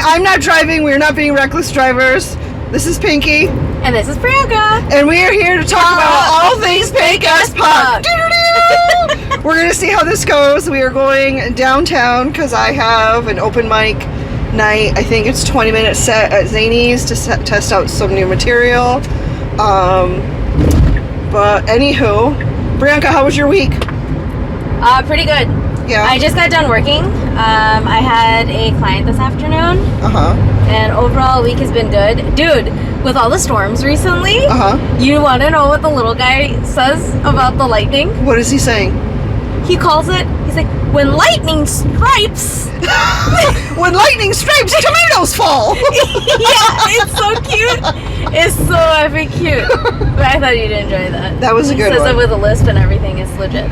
I'm not driving. We're not being reckless drivers. This is Pinky. And this is Priyanka. And we are here to talk about all things PakeAsPuck. We're going to see how this goes. We are going downtown because I have an open mic night. I think it's 20-minute set at Zany's to test out some new material. But anywho, Priyanka, how was your week? Pretty good. Yeah. I just got done working. I had a client this afternoon. And overall week has been good. Dude, with all the storms recently, you want to know what the little guy says about the lightning? What is he saying? He calls it, he's like, when lightning strikes. When lightning strikes, tomatoes fall. Yeah, it's so cute. It's so epic cute. But I thought you'd enjoy that. That was a good one. He says it with a lisp and everything. It's legit.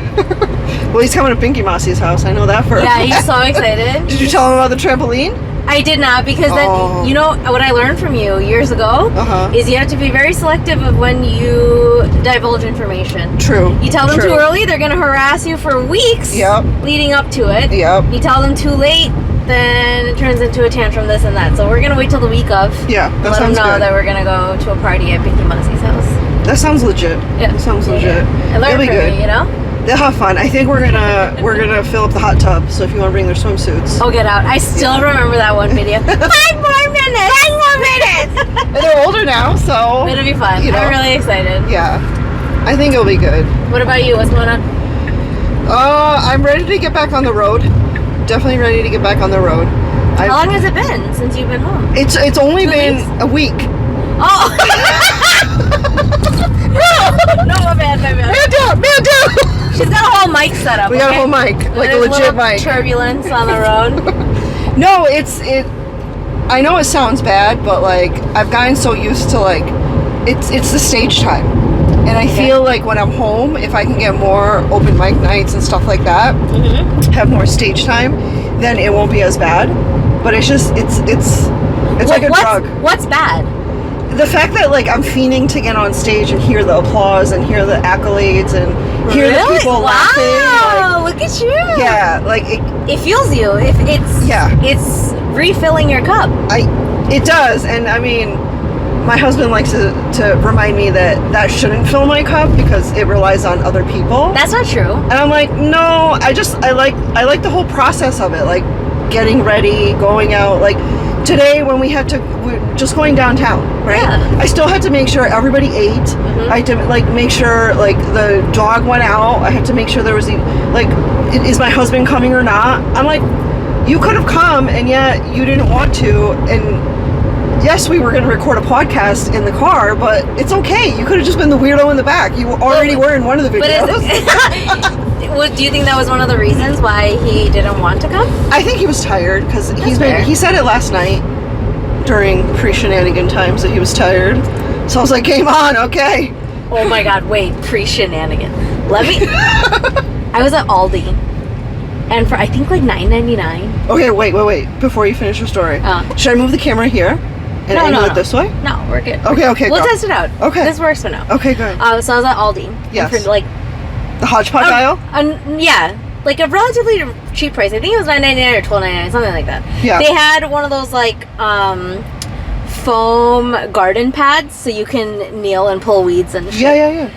Well, he's coming to Pinky Mossy's house. I know that for a fact. Yeah, he's so excited. Did you tell him about the trampoline? I did not, because then, you know, what I learned from you years ago is you have to be very selective of when you divulge information. True. You tell them too early, they're going to harass you for weeks leading up to it. Yep. You tell them too late, then it turns into a tantrum, this and that. So we're going to wait till the week of. Yeah, that sounds good. Let them know that we're going to go to a party at Pinky Mossy's house. That sounds legit. Yeah. That sounds legit. I learned from you, you know? They'll have fun. I think we're gonna fill up the hot tub. So if you want to bring their swimsuits, oh, get out! I still remember that one video. 5 more minutes. 5 more minutes. And they're older now, so it'll be fun. You know? I'm really excited. Yeah, I think it'll be good. What about you? What's going on? I'm ready to get back on the road. Definitely ready to get back on the road. How long has it been since you've been home? It's only been a week. Oh. No, my bad. Man down. She's got a whole mic set up. We got a whole mic, like a legit mic. Turbulence on the road. No, I know it sounds bad, but like I've gotten so used to like it's the stage time, and I feel like when I'm home, if I can get more open mic nights and stuff like that, have more stage time, then it won't be as bad. But it's just it's like a drug. What's bad? The fact that like I'm fiending to get on stage and hear the applause and hear the accolades and hear the people laughing. Wow, look at you. Yeah, like it fuels you. If it's refilling your cup. It does, and I mean, my husband likes to remind me that shouldn't fill my cup because it relies on other people. That's not true. And I'm like, no, I like the whole process of it, like getting ready, going out, like. Today when we're just going downtown, right? Yeah. I still had to make sure everybody ate. I had to like make sure like the dog went out. I had to make sure there was is my husband coming or not? I'm like, you could have come and yet you didn't want to. And yes, we were going to record a podcast in the car, but it's okay. You could have just been the weirdo in the back. You already were in one of the videos. Do you think that was one of the reasons why he didn't want to come? I think he was tired because he said it last night during pre-shenanigan times that he was tired. So I was like, game on, okay. Oh my god, wait, pre-shenanigan. I was at Aldi, and for I think like $9.99. Okay, wait. Before you finish your story, should I move the camera here and angle it this way? No, we're good. Okay. We'll test it out. Okay. This works for now. Okay, good. So I was at Aldi. Yes. For like the hodgepodge aisle? Yeah. Like a relatively cheap price. I think it was $9.99 or $12.99, something like that. Yeah. They had one of those like foam garden pads so you can kneel and pull weeds and shit. Yeah.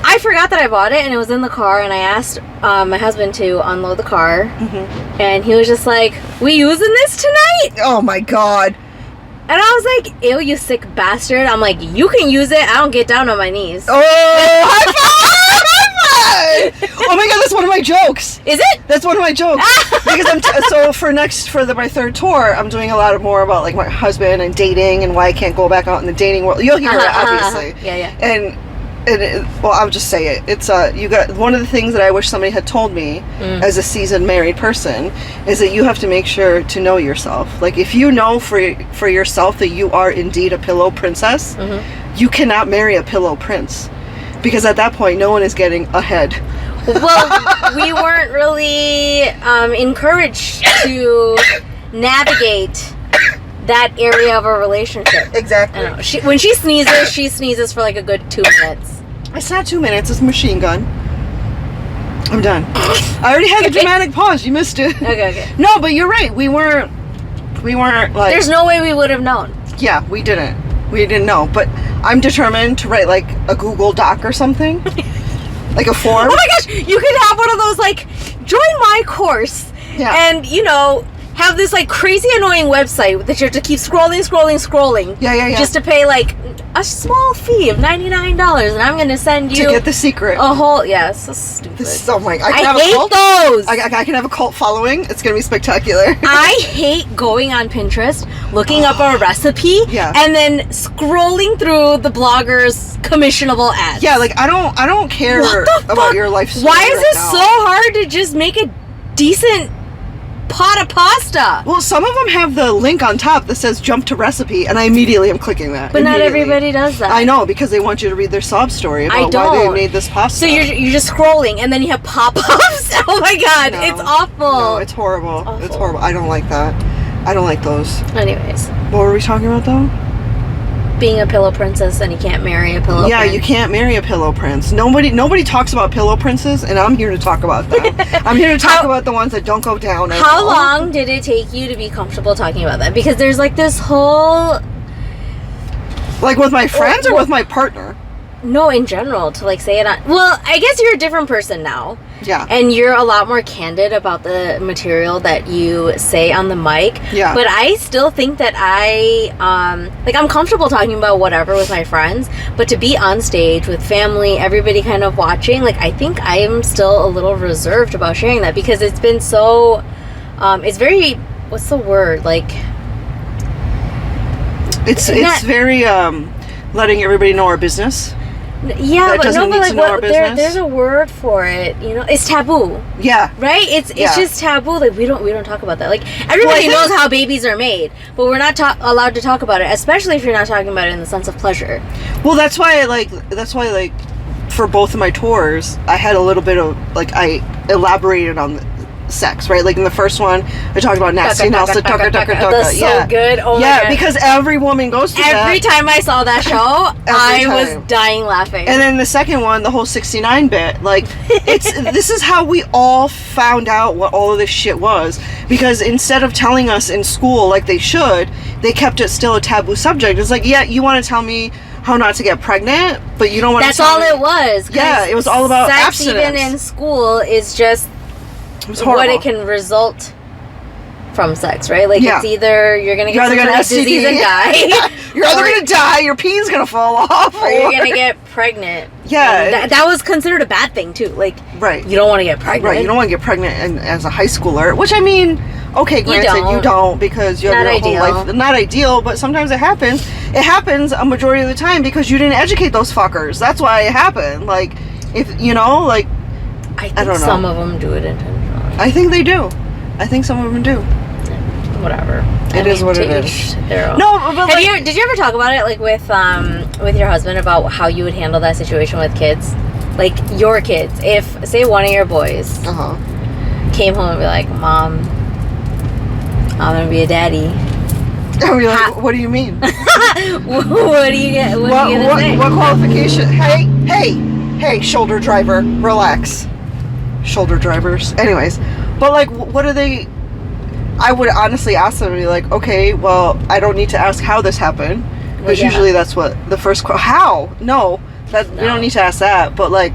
I forgot that I bought it and it was in the car, and I asked my husband to unload the car, and he was just like, "We using this tonight?" Oh my god. And I was like, "Ew, you sick bastard." I'm like, "You can use it. I don't get down on my knees." Oh, high five! Oh my god, that's one of my jokes. Is it? That's one of my jokes. Because for my third tour, I'm doing a lot more about like my husband and dating and why I can't go back out in the dating world. You'll hear it, obviously. Yeah. And I'll just say it. It's you got one of the things that I wish somebody had told me as a seasoned married person is that you have to make sure to know yourself. Like if you know for yourself that you are indeed a pillow princess, you cannot marry a pillow prince. Because at that point, no one is getting ahead. Well, we weren't really encouraged to navigate that area of a relationship. Exactly. I know. When she sneezes for like a good 2 minutes. It's not 2 minutes, it's a machine gun. I'm done. I already had a dramatic pause, you missed it. Okay. No, but you're right, we weren't We weren't like... There's no way we would have known. Yeah, we didn't. We didn't know. But I'm determined to write like a Google Doc or something. Like a form. Oh my gosh, you could have one of those like, join my course. Yeah. And, you know, have this like crazy annoying website that you have to keep scrolling. Yeah. Just to pay like a small fee of $99, and I'm gonna send you to get the secret. a whole so stupid. This is, oh my! I hate cult. those. I can have a cult following. It's gonna be spectacular. I hate going on Pinterest, looking up a recipe, and then scrolling through the bloggers' commissionable ads. Yeah, like I don't care about your life story. Why is it so hard to just make a decent pot of pasta? Well, some of them have the link on top that says jump to recipe, and I immediately am clicking that. But not everybody does that. I know, because they want you to read their sob story about why they made this pasta. So you're just scrolling, and then you have pop-ups. Oh my god, it's awful. No, it's horrible. It's horrible. I don't like that. I don't like those. Anyways. What were we talking about, though? Being a pillow princess, and you can't marry a pillow prince. Yeah, you can't marry a pillow prince. Nobody talks about pillow princes, and I'm here to talk about them. I'm here to talk about the ones that don't go down at How all. long did it take you to be comfortable talking about that? Because there's like this whole... Like with my friends or with my partner? No, in general, to like say it on... Well, I guess you're a different person now. Yeah. And you're a lot more candid about the material that you say on the mic. Yeah. But I still think that I'm comfortable talking about whatever with my friends, but to be on stage with family, everybody kind of watching, like I think I am still a little reserved about sharing that because it's been so... it's very... What's the word? Like... It's very letting everybody know our business. Yeah, but no, but like there's a word for it, you know. It's taboo. Yeah. Right? It's just taboo. Like we don't talk about that. Like everybody knows how babies are made, but we're not allowed to talk about it, especially if you're not talking about it in the sense of pleasure. Well, that's why for both of my tours, I had a little bit of like I elaborated on sex, right? Like in the first one, I talked about nasty Nelson, tucker. That's so good. Oh my God. Because every woman goes through that. Every time I saw that show, I was dying laughing. And then the second one, the whole 69 bit, like this is how we all found out what all of this shit was. Because instead of telling us in school like they should, they kept it still a taboo subject. It's like, yeah, you want to tell me how not to get pregnant, but you don't want to tell me. That's all it was. Yeah, it was all about sex abstinence. Even in school is just what it can result from sex, right? Like it's either you're gonna get some sort of disease and die, you're either gonna die, your pee's gonna fall off, or you're gonna get pregnant. Yeah, that was considered a bad thing too. Like, right, you don't want to get pregnant. Right, you don't want to get pregnant as a high schooler. Which I mean, okay, granted, you don't because you have your whole life. Not ideal, but sometimes it happens. It happens a majority of the time because you didn't educate those fuckers. That's why it happened. Like, if you know, like, I think some of them do it intentionally. I think they do. I think some of them do. Whatever. It is what it is. No, but did you ever talk about it like with your husband about how you would handle that situation with kids, like your kids? If say one of your boys came home and be like, "Mom, I'm gonna be a daddy." I'd be like, what do you mean? What do you get? What are you gonna say? What qualification? Hey, shoulder driver, relax. Shoulder drivers. Anyways, but like, what are they? I would honestly ask them to be like, okay, well, I don't need to ask how this happened, because usually that's what the first how. No, we don't need to ask that. But like,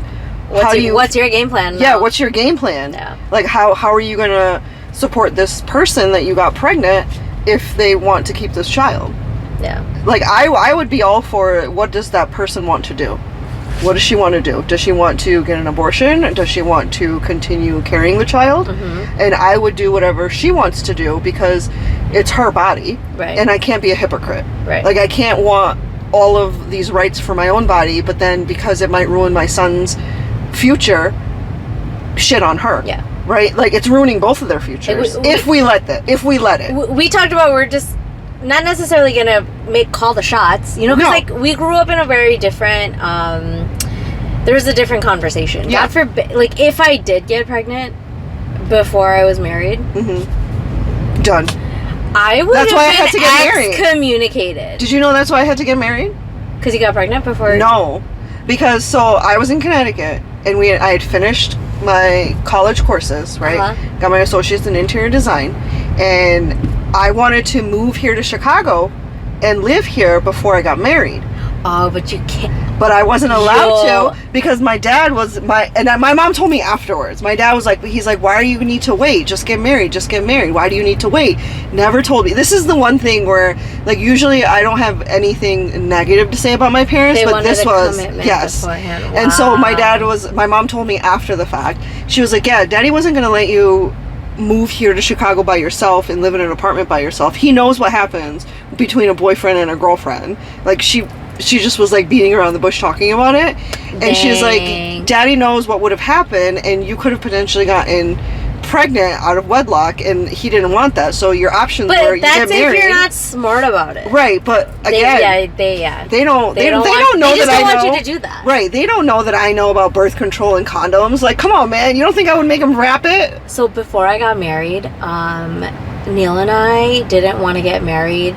what's your game plan? Yeah, what's your game plan? Yeah. Like, how are you gonna support this person that you got pregnant if they want to keep this child? Yeah. Like, I would be all for what does that person want to do? What does she want to do? Does she want to get an abortion? Does she want to continue carrying the child? Mm-hmm. And I would do whatever she wants to do because it's her body. Right. And I can't be a hypocrite. Right. Like, I can't want all of these rights for my own body, but then because it might ruin my son's future, shit on her. Yeah. Right? Like, it's ruining both of their futures. If we let it. We talked about we're just not necessarily gonna call the shots, you know, because like we grew up in a very different there was a different conversation. Yeah. God forbid, like if I did get pregnant before I was married, done. I would that's have why been I had to get married. Excommunicated. Did you know that's why I had to get married? Because you got pregnant before? No, because so I was in Connecticut and I had finished my college courses, right? Got my associates in interior design, and I wanted to move here to Chicago and live here before I got married. Oh, but you can't. But I wasn't allowed to because my dad was my mom told me afterwards. My dad was like, he's like, why do you need to wait? Just get married. Just get married. Why do you need to wait? Never told me. This is the one thing where, like, usually I don't have anything negative to say about my parents, but this was, yes. Wow. And so my mom told me after the fact. She was like, yeah, Daddy wasn't going to let you move here to Chicago by yourself and live in an apartment by yourself. He knows what happens between a boyfriend and a girlfriend. Like, she just was like beating around the bush talking about it. And she's like, Daddy knows what would have happened, and you could have potentially gotten pregnant out of wedlock, and he didn't want that. So your options were you get married. But that's if you're not smart about it. Right, but again, they don't know that I know. Want you to do that. Right, they don't know that I know about birth control and condoms. Like, come on, man, you don't think I would make them wrap it? So before I got married, Neil and I didn't want to get married.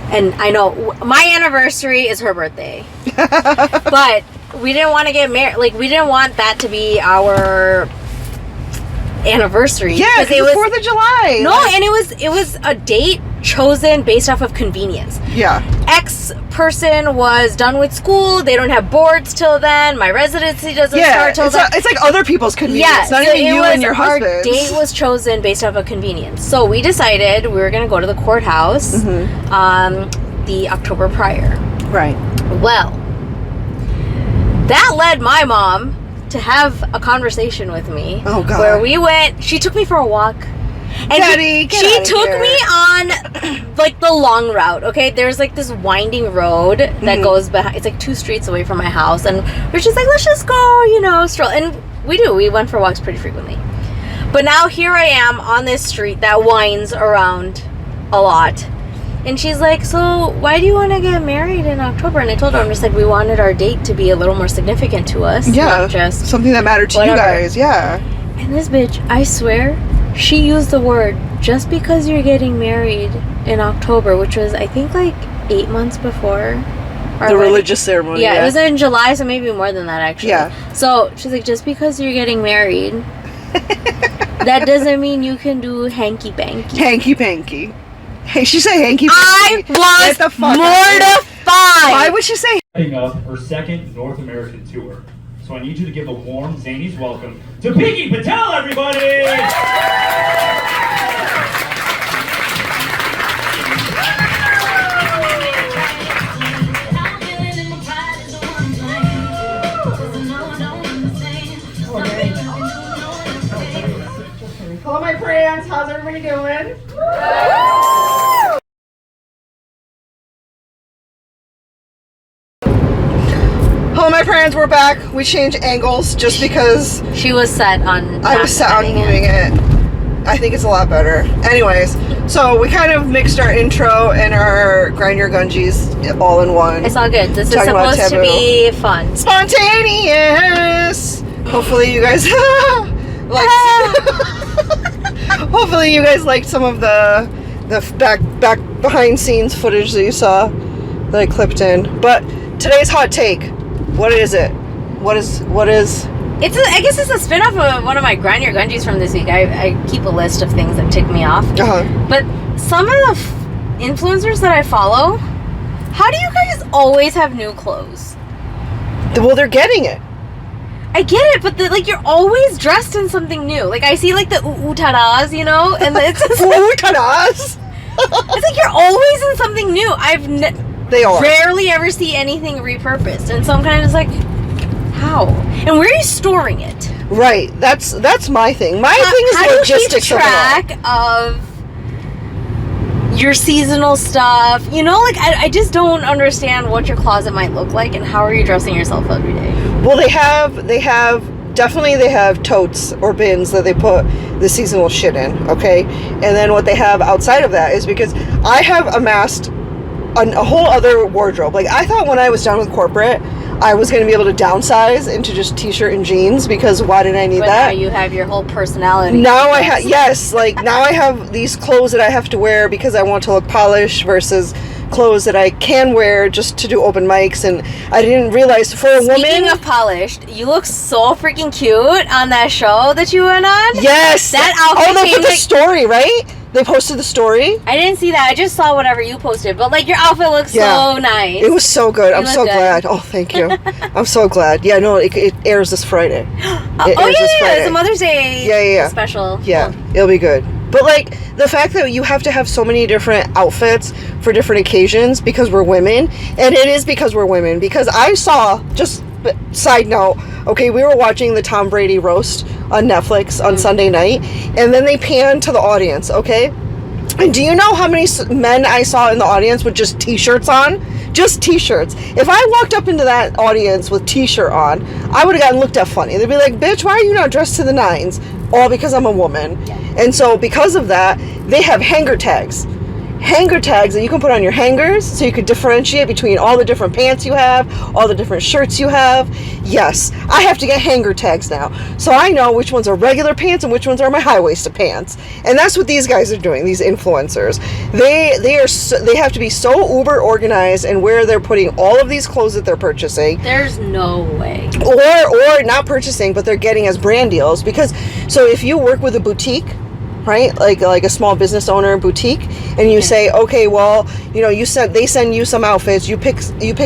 And I know my anniversary is her birthday, but we didn't want to get married. Like, we didn't want that to be our anniversary. Yeah, because it was 4th of July. No, and it was a date chosen based off of convenience. Yeah. X person was done with school. They don't have boards till then. My residency doesn't start till then. It's like other people's convenience. Yeah, not even you and your husband. Our date was chosen based off of convenience. So we decided we were going to go to the courthouse the October prior. Right. Well, that led my mom to have a conversation with me. Oh, God. Where we went, she took me for a walk. And Daddy, she took me on like the long route. Okay, there's like this winding road that goes behind. It's like 2 streets away from my house, and we're just like, let's just go, stroll. And we went for walks pretty frequently. But now here I am on this street that winds around a lot, and she's like, so why do you want to get married in October? And I told her, I'm just like, we wanted our date to be a little more significant to us. Yeah, not just something that mattered to you guys. Yeah. And this bitch, I swear, she used the word, just because you're getting married in October, which was, I think, like 8 months before the religious ceremony. Yeah, it was in July, so maybe more than that, actually. Yeah. So she's like, just because you're getting married, that doesn't mean you can do hanky-panky. Hanky-panky. Hey, she said hanky-panky. I was mortified. Why would she say? Setting up her second North American tour. So I need you to give a warm Zanies welcome to Pinky Patel, everybody! Hello, my friends. How's everybody doing? Hello, my friends. We're back. We changed angles just because she was set on. I was set on moving it. I think it's a lot better. Anyways, so we kind of mixed our intro and our grind your gungies all in one. It's all good. This is supposed to be fun, spontaneous. Hopefully, you guys like. Hopefully, you guys liked some of the back behind scenes footage that you saw that I clipped in. But today's hot take. What is it? What is? I guess it's a spin-off of one of my Grind Your Gungies from this week. I keep a list of things that tick me off. But some of the influencers that I follow, how do you guys always have new clothes? Well, they're getting it. I get it, but you're always dressed in something new. Like, I see like the tadas, and it's tadas. It's like you're always in something new. They are. Rarely ever see anything repurposed, and so I'm kind of just like, how? And where are you storing it? Right. That's my thing. My thing is logistics. How do you keep track of your seasonal stuff? I just don't understand what your closet might look like, and how are you dressing yourself every day? Well, they have totes or bins that they put the seasonal shit in. Okay, and then what they have outside of that is because I have amassed a whole other wardrobe. Like, I thought when I was done with corporate, I was going to be able to downsize into just t-shirt and jeans, because why did I need that? Now you have your whole personality. Now I have, yes, now I have these clothes that I have to wear because I want to look polished versus clothes that I can wear just to do open mics. And I didn't realize for a woman. Speaking of polished, you look so freaking cute on that show that you went on. Yes. That outfit. Oh, they put the story, right? They posted the story. I didn't see that. I just saw whatever you posted. But like your outfit looks so nice. It was so good. I'm so good. glad. Oh, thank you. I'm so glad. Yeah, no, it airs this Friday. It's a Mother's Day special. Yeah, it'll be good. But like the fact that you have to have so many different outfits for different occasions because we're women, and it is because we're women. Because I saw, just side note, okay, we were watching the Tom Brady roast on Netflix on Sunday night, and then they panned to the audience, okay? And do you know how many men I saw in the audience with just t-shirts on? Just t-shirts. If I walked up into that audience with t-shirt on, I would have gotten looked at funny. They'd be like, bitch, why are you not dressed to the nines? All because I'm a woman. Yeah. And so because of that, they have hanger tags. Hanger tags that you can put on your hangers so you could differentiate between all the different pants you have, all the different shirts you have. Yes, I have to get hanger tags now, so I know which ones are regular pants and which ones are my high-waisted pants. And that's what these guys are doing, these influencers. They have to be so uber organized and where they're putting all of these clothes that they're purchasing. There's no way. Or not purchasing, but they're getting as brand deals. Because so if you work with a boutique, right, like a small business owner boutique, and you say, okay, well, you know, they send you some outfits, you pick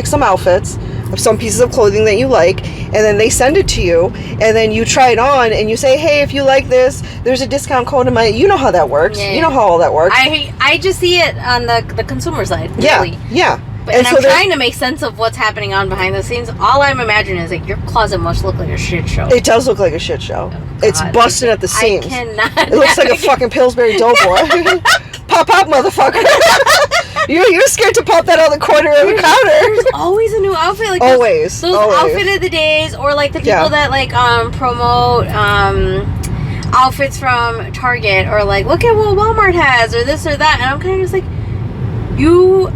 some outfits of some pieces of clothing that you like, and then they send it to you, and then you try it on, and you say, hey, if you like this, there's a discount code in my, you know how that works. Yeah. You know how all that works. I just see it on the consumer side, really. Yeah. And I'm trying to make sense of what's happening on behind the scenes. All I'm imagining is like your closet must look like a shit show. It does look like a shit show. Oh, it's busted at the seams. I cannot. It looks like a fucking Pillsbury Doughboy. Pop, motherfucker. You're scared to pop that on the corner of the counter. There's always a new outfit. Like always. Those outfit of the days, or like the people that like promote outfits from Target, or like look at what Walmart has, or this or that, and I'm kind of just like, you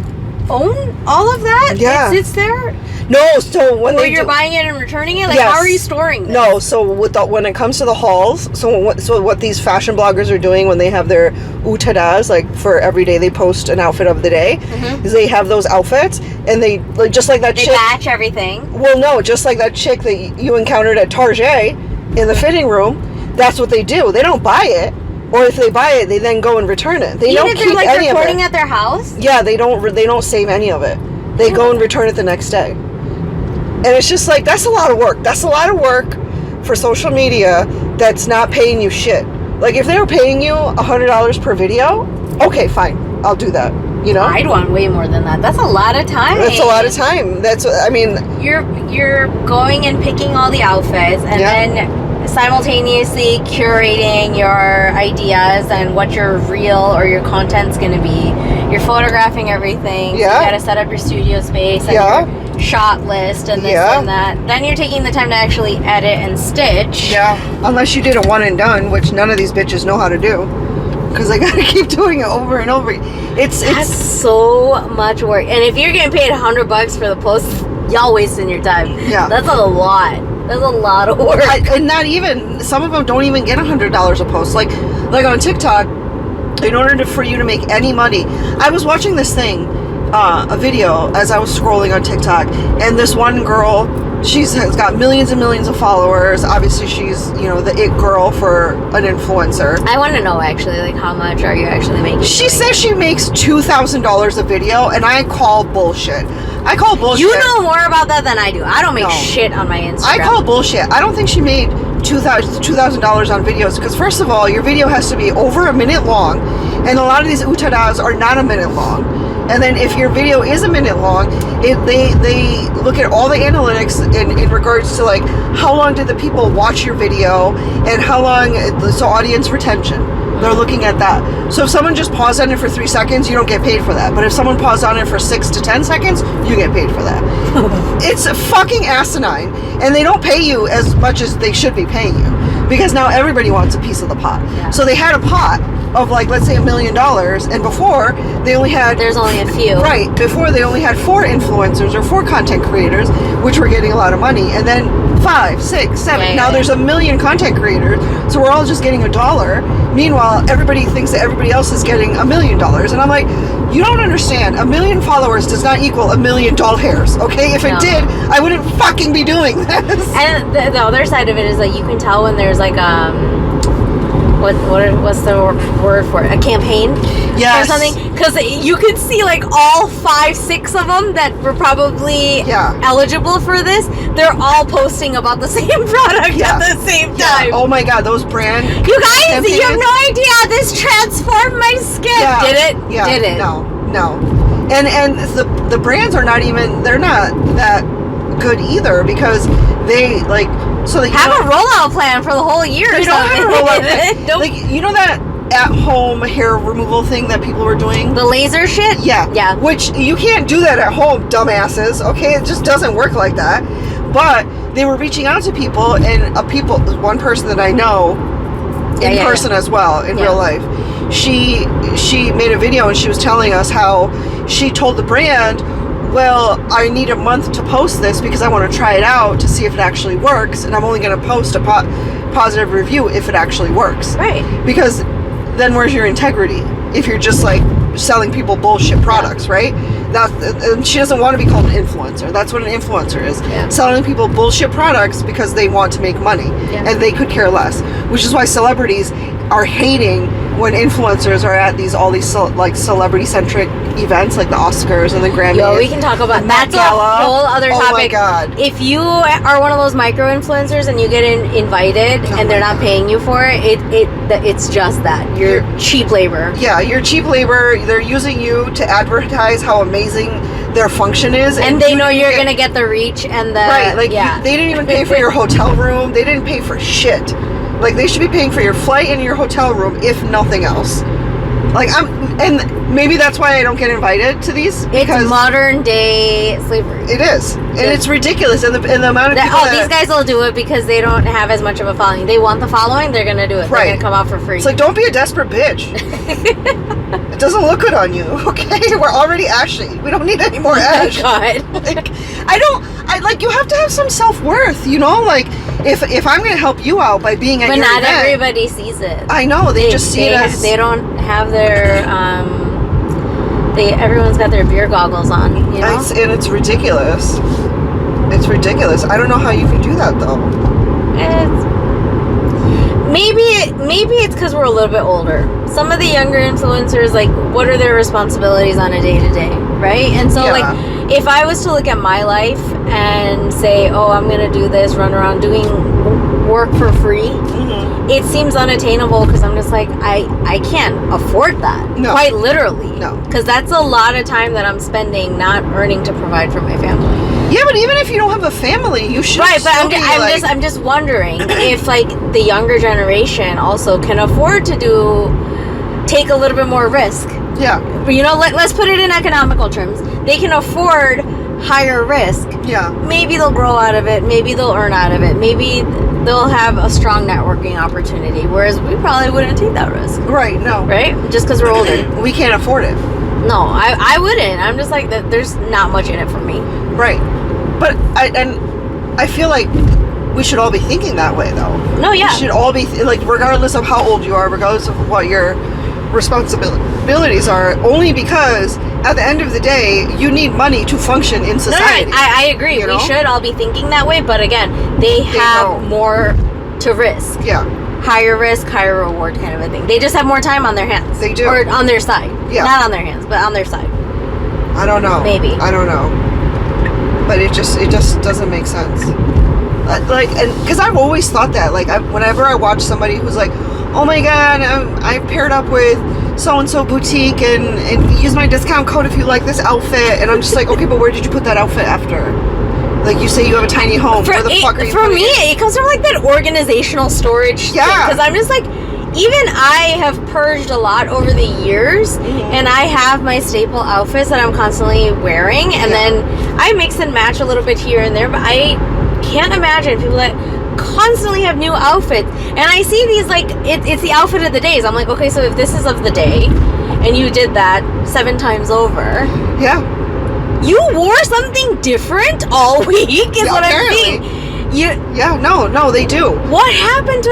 own all of that? Yeah. It sits there? No, so when you're buying it and returning it? Like, yes. How are you storing this? No, so when it comes to the hauls, so what these fashion bloggers are doing when they have their utadas, like for every day they post an outfit of the day, is they have those outfits, and they, like, just like that chick. They match everything. Well, no, just like that chick that you encountered at Target in the fitting room, that's what they do. They don't buy it. Or if they buy it, they then go and return it. They don't keep like any of it. recording at their house? Yeah, they don't save any of it. They go and return it the next day. And it's just like, that's a lot of work. That's a lot of work for social media that's not paying you shit. Like, if they were paying you $100 per video, okay, fine, I'll do that. You know? I'd want way more than that. That's a lot of time. That's a lot of time. You're going and picking all the outfits, and then simultaneously curating your ideas and what your reel or your content's going to be. You're photographing everything. Yeah. So you got to set up your studio space and your shot list and this and that. Then you're taking the time to actually edit and stitch. Yeah, unless you did a one and done, which none of these bitches know how to do. Because I gotta keep doing it over and over. It's so much work. And if you're getting paid $100 for the post, y'all wasting your time. Yeah. That's a lot. That's a lot of work. And not even, some of them don't even get $100 a post. Like on TikTok, in order for you to make any money, I was watching this thing, a video as I was scrolling on TikTok, and this one girl, has got millions and millions of followers. Obviously, she's, the it girl for an influencer. I want to know, actually, like, how much are you actually making? She says she makes $2,000 a video, and I call bullshit. You know more about that than I do. I don't make shit on my Instagram. I call bullshit. I don't think she made $2,000 on videos, because first of all, your video has to be over a minute long, and a lot of these utadas are not a minute long. And then if your video is a minute long, they look at all the analytics in regards to, like, how long did the people watch your video, and how long, so audience retention. They're looking at that. So if someone just paused on it for 3 seconds, you don't get paid for that. But if someone paused on it for 6 to 10 seconds, you get paid for that. It's fucking asinine. And they don't pay you as much as they should be paying you. Because now everybody wants a piece of the pot. Yeah. So they had a pot of, like, let's say $1 million, and before there's only a few. Right. Before they only had 4 influencers or 4 content creators, which were getting a lot of money. And then 5, 6, 7. Now there's 1 million content creators, so we're all just getting $1. Meanwhile, everybody thinks that everybody else is getting $1 million. And I'm like, you don't understand. 1 million followers does not equal $1 million doll hairs, okay? If it did, I wouldn't fucking be doing this. And the other side of it is, like, you can tell when there's, like, what's the word for it? A campaign? Yes. Or something? Because you could see like all 5-6 of them that were probably eligible for this. They're all posting about the same product at the same time. Oh my god, those brand. You guys, you have no idea. This transformed my skin. Did it? Yeah. Did it? No. And the brands are not even. They're not that good either because they like. So they have a rollout plan for the whole year. They don't have a rollout plan. Like, you know that at-home hair removal thing that people were doing? The laser shit? Yeah. Which you can't do that at home, dumbasses. Okay, it just doesn't work like that. But they were reaching out to people, and one person that I know in person as well in real life. She made a video and she was telling us how she told the brand, well, I need a month to post this because I want to try it out to see if it actually works, and I'm only going to post a positive review if it actually works. Right. Because then where's your integrity if you're just like selling people bullshit products, right? And she doesn't want to be called an influencer. That's what an influencer is. Selling people bullshit products because they want to make money, and they could care less. Which is why celebrities are hating when influencers are at all these like celebrity-centric events like the Oscars and the Grammys. Yo, we can talk about that's a whole other topic. Oh my god! If you are one of those micro influencers and you get invited and they're not paying you for it, it's just that you're cheap labor. Yeah, you're cheap labor. They're using you to advertise how amazing their function is, and they know you're gonna get the reach and the they didn't even pay for your hotel room. They didn't pay for shit. Like, they should be paying for your flight and your hotel room, if nothing else. Like, and maybe that's why I don't get invited to these. Because it's modern day slavery. It is. And it's ridiculous. And the amount of people these guys will do it because they don't have as much of a following. They want the following, they're going to do it. They're going to come out for free. It's like, don't be a desperate bitch. It doesn't look good on you, okay? We're already ashy. We don't need any more ash. Oh my God. Like, you have to have some self-worth, you know? Like, if I'm going to help you out by being at your event. But not everybody sees it. I know. They just see it as... They don't have their... everyone's got their beer goggles on, you know? And it's ridiculous. It's ridiculous. I don't know how you can do that, though. Maybe it's because we're a little bit older. Some of the younger influencers, like, what are their responsibilities on a day-to-day, right? And so, like, if I was to look at my life and say, oh, I'm going to do this, run around doing work for free, it seems unattainable because I'm just like, I can't afford that. No. Quite literally. No. Because that's a lot of time that I'm spending not earning to provide for my family. Yeah, but even if you don't have a family, you should. Right, but I'm just wondering if, like, the younger generation also can afford to take a little bit more risk. Yeah. You know, let's put it in economical terms. They can afford higher risk. Yeah. Maybe they'll grow out of it. Maybe they'll earn out of it. Maybe they'll have a strong networking opportunity. Whereas we probably wouldn't take that risk. Right. No. Right? Just because we're older. We can't afford it. No, I wouldn't. I'm just like, there's not much in it for me. Right. But I feel like we should all be thinking that way, though. No, yeah. We should all be, like, regardless of how old you are, regardless of what your responsibilities are, only because at the end of the day, you need money to function in society. No, I agree. We should all be thinking that way, but again, they have more to risk. Yeah. Higher risk, higher reward kind of a thing. They just have more time on their hands. They do. Or on their side. Yeah. Not on their hands, but on their side. I don't know. Maybe. I don't know. But it just doesn't make sense. Like, and because I've always thought that, like, whenever I watch somebody who's like, oh my god, I paired up with so-and-so boutique and use my discount code if you like this outfit, and I'm just like, okay, but where did you put that outfit after? Like, you say you have a tiny home. Where the fuck are you putting it? It comes from, like, that organizational storage thing. Because I'm just like, even I have purged a lot over the years, and I have my staple outfits that I'm constantly wearing, and then I mix and match a little bit here and there, but I can't imagine people that constantly have new outfits. And I see these, like, it's the outfit of the days. I'm like, okay, so if this is of the day, and you did that 7 times over... Yeah. You wore something different all week is what I'm saying. No, they do. What happened?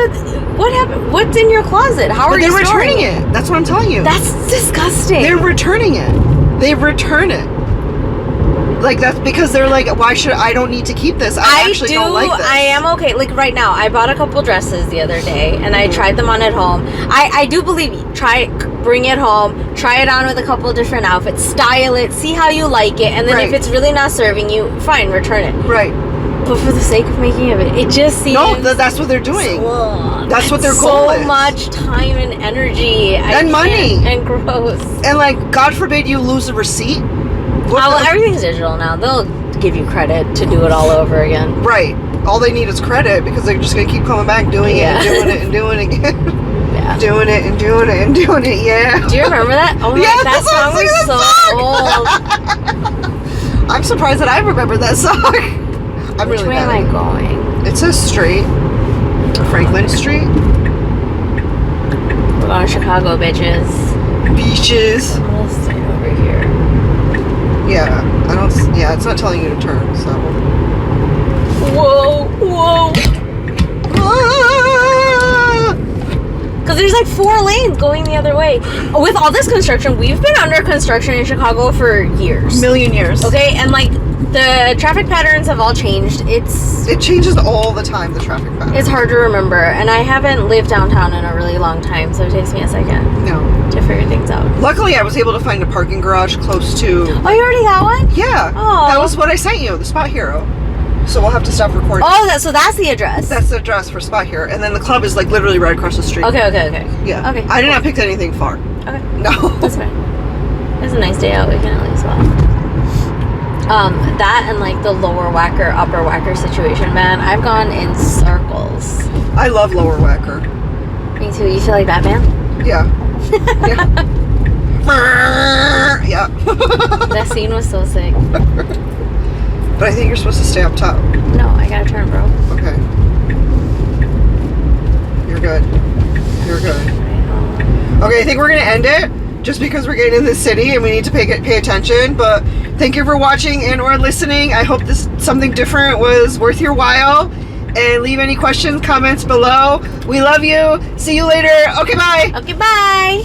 What's in your closet? How are you storing returning it? That's what I'm telling you. That's disgusting. They're returning it. They return it. Like, that's because they're like, why should I don't need to keep this. I actually don't like this. I am okay. Like right now, I bought a couple dresses the other day and I tried them on at home. I do believe you. Bring it home, try it on with a couple different outfits, style it, see how you like it, and then if it's really not serving you, fine, return it. Right. But for the sake of making it just seems... No, that's what they're doing. That's what their goal is. So much time and energy. And money. And gross. And like, God forbid you lose a receipt. Well, everything's digital now. They'll give you credit to do it all over again. Right. All they need is credit because they're just going to keep coming back doing it and doing it and doing it again. Yeah. Doing it and doing it and doing it, yeah. Do you remember that? Oh my god, that song was so old. I'm surprised that I remember that song. Which way am I going? It says straight. Franklin Street. We're going to Chicago, bitches. Beaches. I'm gonna stay over here. Yeah, it's not telling you to turn, so. Whoa. Because there's like 4 lanes going the other way. With all this construction, we've been under construction in Chicago for years. Million years. Okay, and like the traffic patterns have all changed. It changes all the time, the traffic pattern. It's hard to remember, and I haven't lived downtown in a really long time, so it takes me a second to figure things out. Luckily, I was able to find a parking garage close to... Oh, you already got one? Yeah. Oh. That was what I sent you, the Spot Hero. So we'll have to stop recording. Oh, so that's the address. That's the address for Spot Hero. And then the club is like literally right across the street. Okay. Yeah. Okay. I did not pick anything far. Okay. No. That's fine. It's a nice day out. We can at least walk. That and like the lower whacker, upper whacker situation, man. I've gone in circles. I love lower whacker. Me too. You feel like Batman? Yeah. Yeah. That scene was so sick. But I think you're supposed to stay up top. No, I gotta turn, bro. Okay. You're good. Okay, I think we're gonna end it just because we're getting in the city and we need to pay attention. But thank you for watching and or listening. I hope this something different was worth your while. And leave any questions, comments below. We love you. See you later. Okay, bye. Okay, bye.